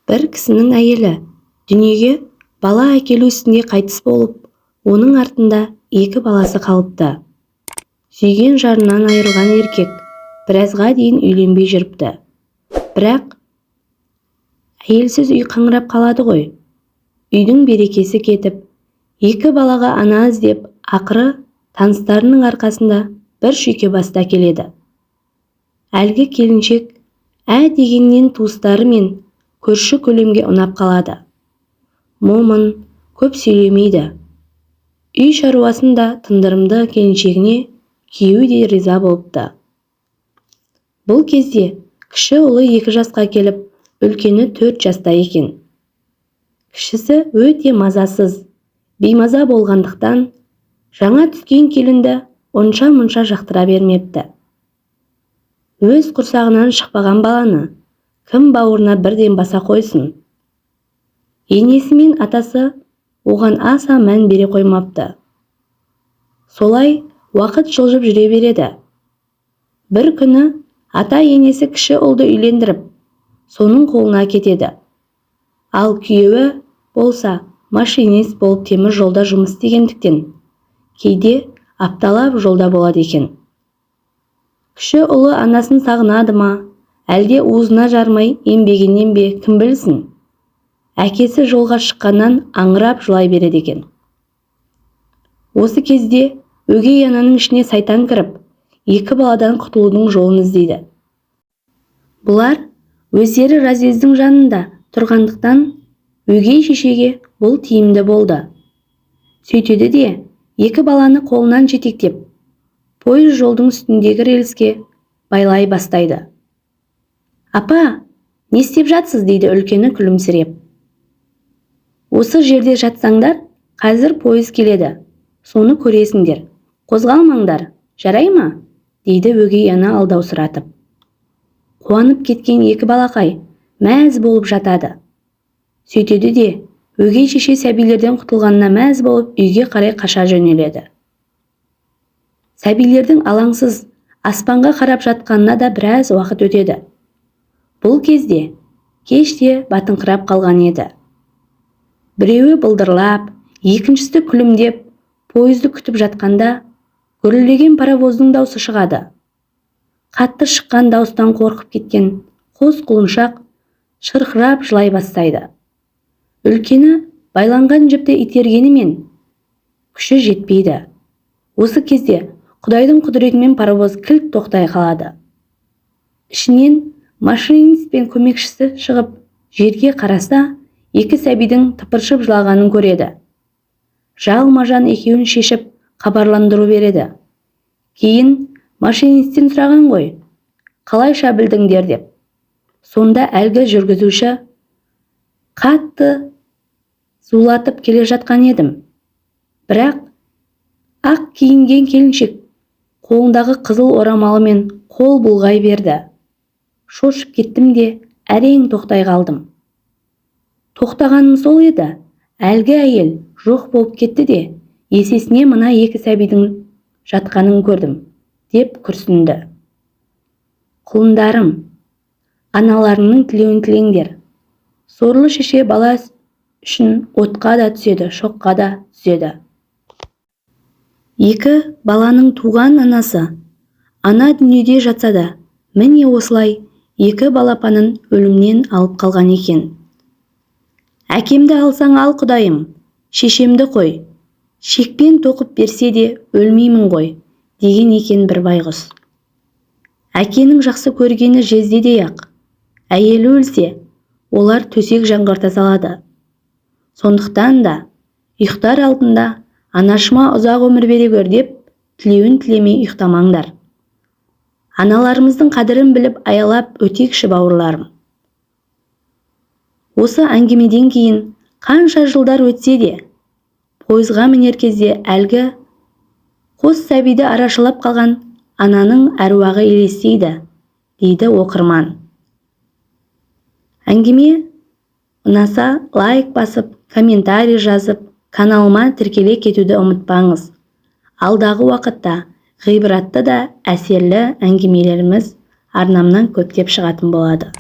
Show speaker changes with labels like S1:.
S1: бір кісінің әйелі дүниеге бала әкелу үстінде қайтыс болып, оның артында 2 баласы қалыпты. Сүйген жарынан айырылған еркек біразға дейін үйленбей жүріпті. Бірақ әйелсіз үй қаңырап қалады ғой. Үйдің берекесі кетіп, 2 балаға ана іздеп, ақыры таныстарының арқасында бір шүйке баста келеді. Әлгі келіншек дегеннен туыстары мен көрші көлемге ұнап қалады. Момын, көп сөйлемейді. Үй шаруасын да тындырымды келіншегіне күйеуі де риза болыпты. Бұл кезде кіші ұлы 2 жасқа келіп, үлкені 4 жаста екен. Кішісі өте мазасыз, беймаза болғандықтан, жаңа түскен келінді онша-мұнша жақтыра бермепті. Өз құрсағынан шықпаған баланы кім бауырына бірден баса қойсын? Енесі мен атасы оған аса мән бере қоймапты. Солай уақыт жылжып жүре береді. Бір күні ата енесі кіші ұлды үйлендіріп, соның қолына кетеді. Ал күйеуі болса машинист болып темір жолда жұмыс істегендіктен, кейде апталап жолда болады екен. Кіші ұлы анасын сағынады ма, әлде уызына жармай еңбегеннен бе, кім білсін? Әкесі жолға шыққаннан аңырап жылай береді екен. Осы кезде өгей ананың ішіне сайтан кіріп, 2 баладан құтылудың жолын іздейді. Бұлар өздері разъездің жанында тұрғандықтан, өгей шешеге бұл тиімді болды. Сөйтеді де 2 баланы қолынан жетектеп, пойыз жолдың үстіндегі рельске байлай бастайды. «Апа, не істеп жатсыз?» дейді үлкені күлімсіреп. «Осы жерде жатсаңдар, қазір пойыз келеді. Соны көресіңдер. Қозғалмаңдар, жарай ма?» дейді өгей ана алдаусыратып. Қуанып кеткен 2 балақай мәз болып жатады. Сөйтеді де өгей шеше сәбилерден құтылғанына мәз болып үйге қарай қаша жөнеледі. Сәбилердің алаңсыз аспанға қарап жатқанына да біраз уақыт өтеді. Бұл кезде кеште батыңқырап қалған еді. Біреуі былдырлап, екіншісі күлімдеп, пойызды күтіп жатқанда, гүрілдеген паровоздың даусы шығады. Қатты шыққан дауыстан қорқып кеткен қос құлыншақ шырқырап жылай бастайды. Үлкені байланған жіпті itергенімен күші жетпейді. Осы кезде Құдайдың құдіретімен паровоз кілт тоқтай қалады. Ішінен машинист пен көмекшісі шығып, жерге қараса, 2 сәбидің тыпыршып жылағанын көреді. Жалма-жан екеуін шешіп хабарландыру береді. Кейін машинисттен сұраған ғой, қалайша білдіңдер деп. Сонда әлгі жүргізуші, қатты зулатып келе жатқан едім. Бірақ ақ киінген келіншек қолындағы қызыл орамалымен қол бұлғай берді. Шошып кеттім де әрең тоқтай қалдым. Тоқтағаным сол еді, әлгі әйел жоқ болып кетті де, есесіне мына 2 сәбидің жатқанын көрдім, деп күрсінді. Құлындарым, аналарының тілеуін тілеңдер. Сорлы шеше бала үшін отқа да түседі, шоққа да түседі. 2 баланың туған анасы, ана дүниеде жатса да, міне осылай 2 балапанын өлімнен алып қалған екен. «Әкемді алсаң ал құдайым, шешемді қой, шекпен тоқып берсе де өлмеймін ғой», деген екен бір байғұс. Әкенің жақсы көргені жездедей-ақ, әйелі өлсе, олар төсек жаңғырта салады. Сондықтан да ұйықтар алдында «Анашыма ұзақ өмір бере гөр» деп тілеуін тілемей ұйықтамаңдар. Аналарымыздың қадірін біліп аялап өтекші бауырларым. Осы әңгімеден кейін қанша жылдар өтсе де, пойызға мінер кезде әлгі қос сәбиді арашылап қалған ананың әруағы елестейді, дейді оқырман. Әңгіме ұнаса лайк басып, комментарий жазып, каналыма тіркеле кетуді ұмытпаңыз. Алдағы уақытта ғибратты да әсерлі әңгімелеріміз арнамнан көптеп шығатын болады.